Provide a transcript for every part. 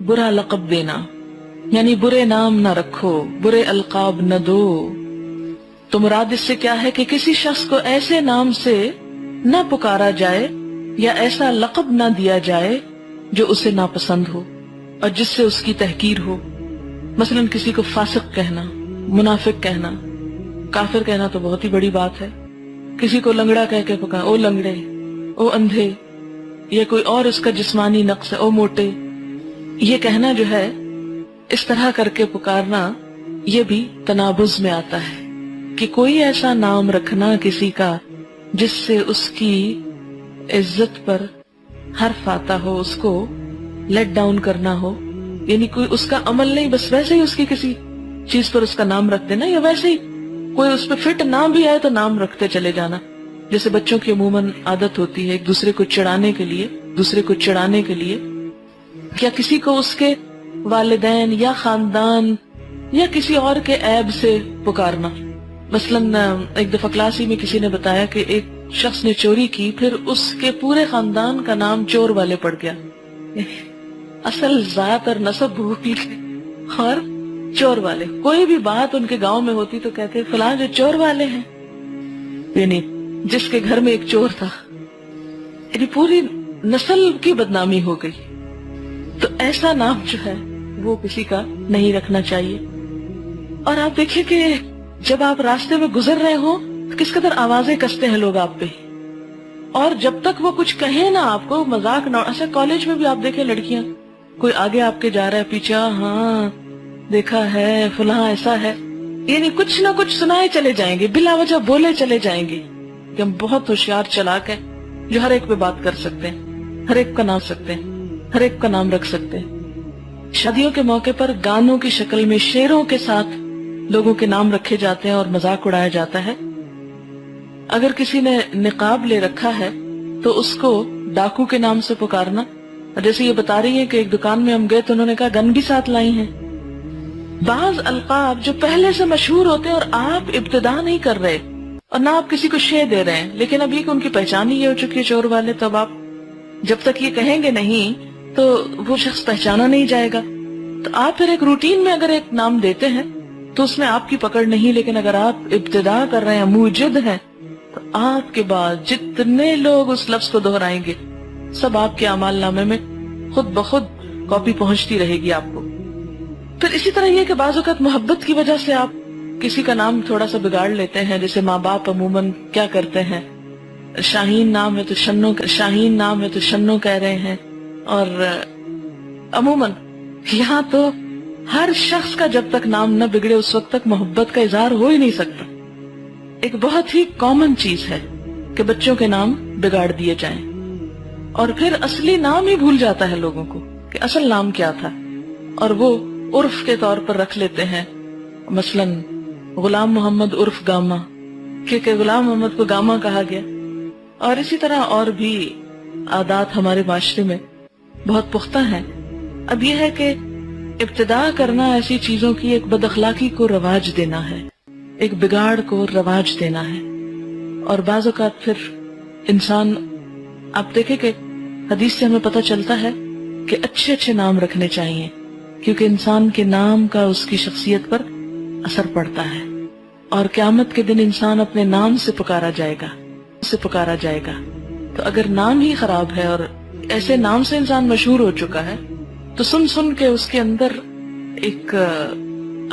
برا لقب دینا، یعنی برے نام نہ رکھو، برے القاب نہ دو. تو مراد اس سے کیا ہے کہ کسی شخص کو ایسے نام سے نہ پکارا جائے یا ایسا لقب نہ دیا جائے جو اسے ناپسند ہو اور جس سے اس کی تحقیر ہو. مثلا کسی کو فاسق کہنا، منافق کہنا، کافر کہنا تو بہت ہی بڑی بات ہے. کسی کو لنگڑا کہہ کے پکارا، او لنگڑے، او اندھے، یا کوئی اور اس کا جسمانی نقص ہے، او موٹے. یہ کہنا جو ہے اس طرح کر کے پکارنا، یہ بھی تنابز میں آتا ہے کہ کوئی ایسا نام رکھنا کسی کا جس سے اس کی عزت پر حرف آتا ہو، اس کو لیٹ ڈاؤن کرنا ہو. یعنی کوئی اس کا عمل نہیں، بس ویسے ہی اس کی کسی چیز پر اس کا نام رکھ دینا، یا ویسے ہی کوئی اس پہ فٹ نام بھی آئے تو نام رکھتے چلے جانا. جیسے بچوں کی عموماً عادت ہوتی ہے ایک دوسرے کو چڑھانے کے لیے یا کسی کو اس کے والدین یا خاندان یا کسی اور کے عیب سے پکارنا. مثلاً ایک دفعہ کلاس ہی میں کسی نے بتایا کہ ایک شخص نے چوری کی، پھر اس کے پورے خاندان کا نام چور والے پڑ گیا. اصل ذات اور نسب بھول گئے اور چور والے. کوئی بھی بات ان کے گاؤں میں ہوتی تو کہتے فلاں جو چور والے ہیں، یعنی جس کے گھر میں ایک چور تھا. یعنی پوری نسل کی بدنامی ہو گئی. تو ایسا نام جو ہے وہ کسی کا نہیں رکھنا چاہیے. اور آپ دیکھیں کہ جب آپ راستے میں گزر رہے ہو تو کس قدر آوازیں کستے ہیں لوگ آپ پہ، اور جب تک وہ کچھ کہیں نا آپ کو مذاق نہ. ایسا کالج میں بھی آپ دیکھیں لڑکیاں، کوئی آگے آپ کے جا رہا ہے، پیچھے ہاں دیکھا ہے فلاں ایسا ہے، یعنی کچھ نہ کچھ سنائے چلے جائیں گے، بلا وجہ بولے چلے جائیں گے کہ ہم بہت ہوشیار چلاک ہیں جو ہر ایک پہ بات کر سکتے ہیں، ہر ایک کا نام سکتے ہیں، ہر ایک کا نام رکھ سکتے ہیں. شادیوں کے موقع پر گانوں کی شکل میں شعروں کے ساتھ لوگوں کے نام رکھے جاتے ہیں اور مذاق اڑایا جاتا ہے. اگر کسی نے نقاب لے رکھا ہے تو اس کو ڈاکو کے نام سے پکارنا. جیسے یہ بتا رہی ہے کہ ایک دکان میں ہم گئے تو انہوں نے کہا گن بھی ساتھ لائی ہیں. بعض القاب جو پہلے سے مشہور ہوتے ہیں اور آپ ابتدا نہیں کر رہے اور نہ آپ کسی کو شے دے رہے ہیں، لیکن اب یہ کہ ان کی پہچان ہی یہ ہو چکی ہے چور والے، تو اب آپ جب تک یہ کہیں گے نہیں تو وہ شخص پہچانا نہیں جائے گا. تو آپ پھر ایک روٹین میں اگر ایک نام دیتے ہیں تو اس میں آپ کی پکڑ نہیں، لیکن اگر آپ ابتدا کر رہے ہیں، موجد ہیں، تو آپ کے بعد جتنے لوگ اس لفظ کو دہرائیں گے سب آپ کے اعمال نامے میں خود بخود کاپی پہنچتی رہے گی آپ کو. پھر اسی طرح یہ کہ بعض اوقات محبت کی وجہ سے آپ کسی کا نام تھوڑا سا بگاڑ لیتے ہیں. جیسے ماں باپ عموماً کیا کرتے ہیں، شاہین نام ہے تو شنو کہہ رہے ہیں. اور عموماً یہاں تو ہر شخص کا جب تک نام نہ بگڑے اس وقت تک محبت کا اظہار ہو ہی نہیں سکتا. ایک بہت ہی کامن چیز ہے کہ بچوں کے نام بگاڑ دیے جائیں اور پھر اصلی نام ہی بھول جاتا ہے لوگوں کو کہ اصل نام کیا تھا، اور وہ عرف کے طور پر رکھ لیتے ہیں. مثلا غلام محمد عرف گاما، کیونکہ غلام محمد کو گاما کہا گیا. اور اسی طرح اور بھی عادات ہمارے معاشرے میں بہت پختہ ہیں. اب یہ ہے کہ ابتدا کرنا ایسی چیزوں کی ایک بد اخلاقی کو رواج دینا ہے، ایک بگاڑ کو رواج دینا ہے. اور بعض اوقات پھر انسان، آپ دیکھیں کہ حدیث سے ہمیں پتہ چلتا ہے کہ اچھے اچھے نام رکھنے چاہیے، کیونکہ انسان کے نام کا اس کی شخصیت پر اثر پڑتا ہے. اور قیامت کے دن انسان اپنے نام سے پکارا جائے گا. تو اگر نام ہی خراب ہے اور ایسے نام سے انسان مشہور ہو چکا ہے تو سن کے اس کے اندر ایک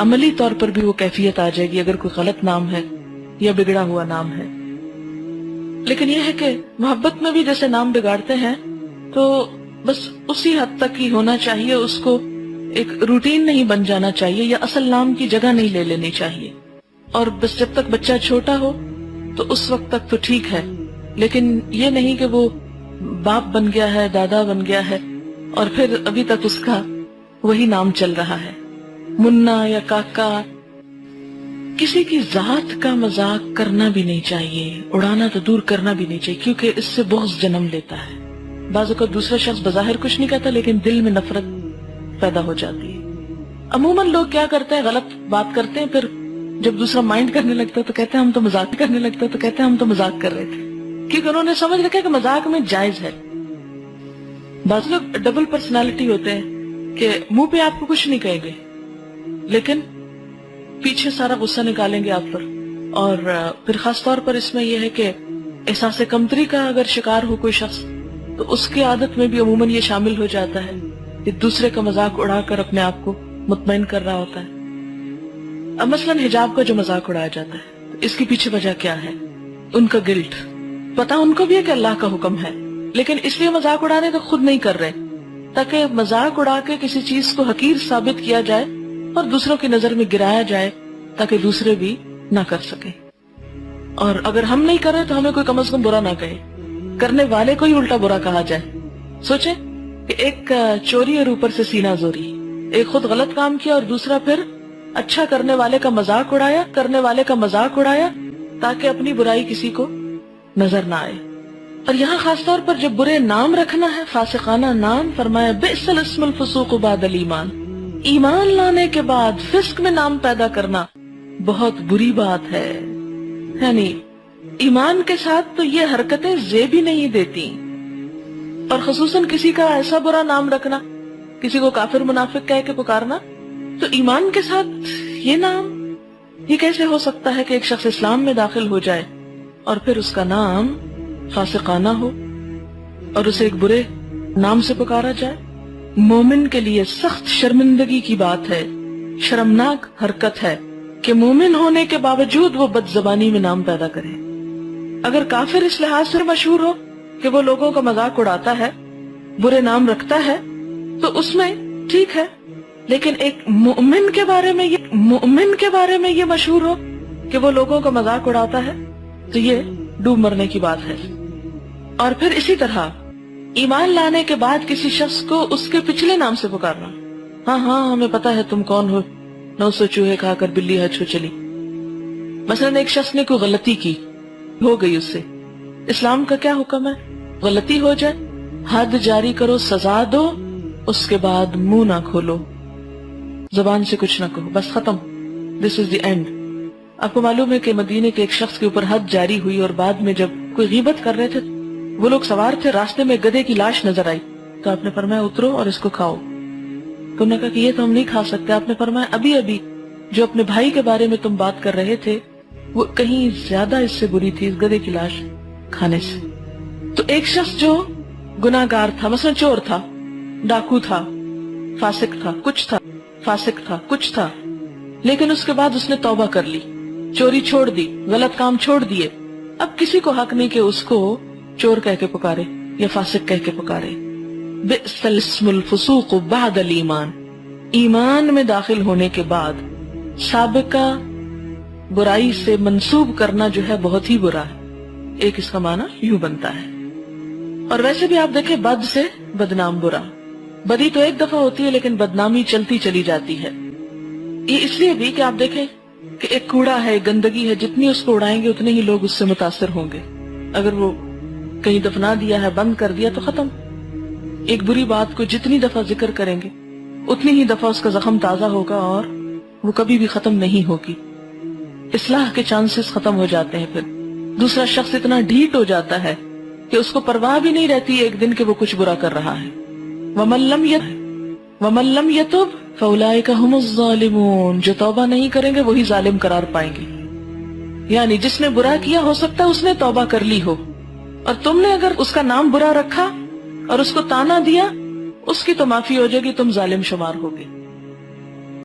عملی طور پر بھی وہ کیفیت آ جائے گی اگر کوئی غلط نام ہے یا بگڑا ہوا نام ہے. لیکن یہ ہے کہ محبت میں بھی جیسے نام بگاڑتے ہیں تو بس اسی حد تک ہی ہونا چاہیے، اس کو ایک روٹین نہیں بن جانا چاہیے یا اصل نام کی جگہ نہیں لے لینی چاہیے. اور بس جب تک بچہ چھوٹا ہو تو اس وقت تک تو ٹھیک ہے، لیکن یہ نہیں کہ وہ باپ بن گیا ہے، دادا بن گیا ہے اور پھر ابھی تک اس کا وہی نام چل رہا ہے، منا یا کاکا. کسی کی ذات کا مذاق کرنا بھی نہیں چاہیے، اڑانا تو دور کرنا بھی نہیں چاہیے، کیونکہ اس سے بغض جنم لیتا ہے. بعض اوقات دوسرا شخص بظاہر کچھ نہیں کہتا لیکن دل میں نفرت پیدا ہو جاتی ہے. عموماً لوگ کیا کرتے ہیں، غلط بات کرتے ہیں، پھر جب دوسرا مائنڈ کرنے لگتا ہے تو کہتے ہیں ہم تو مذاق کر رہے تھے، کیونکہ انہوں نے سمجھ رکھا کہ مذاق میں جائز ہے. بعض لوگ ڈبل پرسنالٹی ہوتے ہیں، کہ منہ پہ آپ کو کچھ نہیں کہیں گے لیکن پیچھے سارا غصہ نکالیں گے آپ پر. اور پھر خاص طور پر اس میں یہ ہے کہ احساس کمتری کا اگر شکار ہو کوئی شخص تو اس کی عادت میں بھی عموماً یہ شامل ہو جاتا ہے کہ دوسرے کا مذاق اڑا کر اپنے آپ کو مطمئن کر رہا ہوتا ہے. اب مثلاً حجاب کا جو مذاق اڑایا جاتا ہے اس کی پیچھے وجہ کیا ہے؟ ان کا گلٹ. پتا ان کو بھی ہے کہ اللہ کا حکم ہے لیکن اس لیے مذاق اڑانے تو خود نہیں کر رہے تاکہ مذاق اڑا کے کسی چیز کو حقیر ثابت کیا جائے اور دوسروں کی نظر میں گرایا جائے تاکہ دوسرے بھی نہ کر سکیں. اور اگر ہم نہیں کریں تو ہمیں کوئی کم از کم برا نہ کہے, کرنے والے کو ہی الٹا برا کہا جائے. سوچیں کہ ایک چوری اور اوپر سے سینہ زوری, ایک خود غلط کام کیا اور دوسرا پھر اچھا کرنے والے کا مذاق اڑایا تاکہ اپنی برائی کسی کو نظر نہ آئے. اور یہاں خاص طور پر جب برے نام رکھنا ہے, فاسقانہ نام, فرمایا بئس الاسم الفسوق بعد الایمان, ایمان لانے کے بعد فسق میں نام پیدا کرنا بہت بری بات ہے. یعنی ایمان کے ساتھ تو یہ حرکتیں زیب ہی نہیں دیتی, اور خصوصاً کسی کا ایسا برا نام رکھنا, کسی کو کافر منافق کہہ کے پکارنا, تو ایمان کے ساتھ یہ نام, یہ کیسے ہو سکتا ہے کہ ایک شخص اسلام میں داخل ہو جائے اور پھر اس کا نام فاسقانہ ہو اور اسے ایک برے نام سے پکارا جائے. مومن کے لیے سخت شرمندگی کی بات ہے, شرمناک حرکت ہے کہ مومن ہونے کے باوجود وہ بد زبانی میں نام پیدا کرے. اگر کافر اس لحاظ سے مشہور ہو کہ وہ لوگوں کا مذاق اڑاتا ہے, برے نام رکھتا ہے, تو اس میں ٹھیک ہے, لیکن ایک مومن کے بارے میں یہ مشہور ہو کہ وہ لوگوں کا مذاق اڑاتا ہے تو یہ ڈوب مرنے کی بات ہے. اور پھر اسی طرح ایمان لانے کے بعد کسی شخص کو اس کے پچھلے نام سے پکارنا, ہاں ہمیں پتا ہے تم کون ہو, 900 چوہے کھا کر بلی حج ہو چلی. مثلا ایک شخص نے کوئی غلطی کی, ہو گئی اس سے, اسلام کا کیا حکم ہے؟ غلطی ہو جائے حد جاری کرو, سزا دو, اس کے بعد منہ نہ کھولو, زبان سے کچھ نہ کہو, بس ختم, دس از دی اینڈ. آپ کو معلوم ہے کہ مدینے کے ایک شخص کے اوپر حد جاری ہوئی اور بعد میں جب کوئی غیبت کر رہے تھے, وہ لوگ سوار تھے, راستے میں گدھے کی لاش نظر آئی تو آپ نے فرمایا اترو اور اس کو کھاؤ. تو انہوں نے کہا کہ یہ تو ہم نہیں کھا سکتے. آپ نے فرمایا ابھی جو اپنے بھائی کے بارے میں تم بات کر رہے تھے وہ کہیں زیادہ اس سے بری تھی, اس گدھے کی لاش کھانے سے. تو ایک شخص جو گناہگار تھا, مثلا چور تھا, ڈاکو تھا, فاسق تھا, کچھ تھا, لیکن اس کے بعد اس نے توبہ کر لی, چوری چھوڑ دی, غلط کام چھوڑ دیے. اب کسی کو حق نہیں کہ اس کو چور کہہ کے پکارے یا فاسق کہہ کے پکارے. بئس الاسم الفسوق بعد الایمان, ایمان میں داخل ہونے کے بعد سابقہ برائی سے منسوب کرنا جو ہے بہت ہی برا ہے. ایک اس کا معنی یوں بنتا ہے. اور ویسے بھی آپ دیکھیں, بد سے بدنام برا, بدی تو ایک دفعہ ہوتی ہے لیکن بدنامی چلتی چلی جاتی ہے. یہ اس لیے بھی کہ آپ دیکھیں کہ ایک کوڑا ہے, گندگی ہے, جتنی اس کو اڑائیں گے اتنے ہی لوگ اس سے متاثر ہوں گے. اگر وہ کہیں دفنا دیا ہے, بند کر دیا تو ختم. ایک بری بات کو جتنی دفعہ ذکر کریں گے اتنی ہی دفعہ اس کا زخم تازہ ہوگا اور وہ کبھی بھی ختم نہیں ہوگی. اصلاح کے چانسز ختم ہو جاتے ہیں. پھر دوسرا شخص اتنا ڈھیٹ ہو جاتا ہے کہ اس کو پرواہ بھی نہیں رہتی ایک دن کہ وہ کچھ برا کر رہا ہے. وَمَن لَّمْ يَتُبْ فَأُولَٰئِكَ هُمُ الظَّالِمُونَ, جو توبہ نہیں کریں گے وہی ظالم قرار پائیں گے. یعنی جس نے برا کیا ہو سکتا ہے اس نے توبہ کر لی ہو, اور تم نے اگر اس کا نام برا رکھا اور اس کو تانا دیا, اس کی تو معافی ہو جائے گی, تم ظالم شمار ہوگے.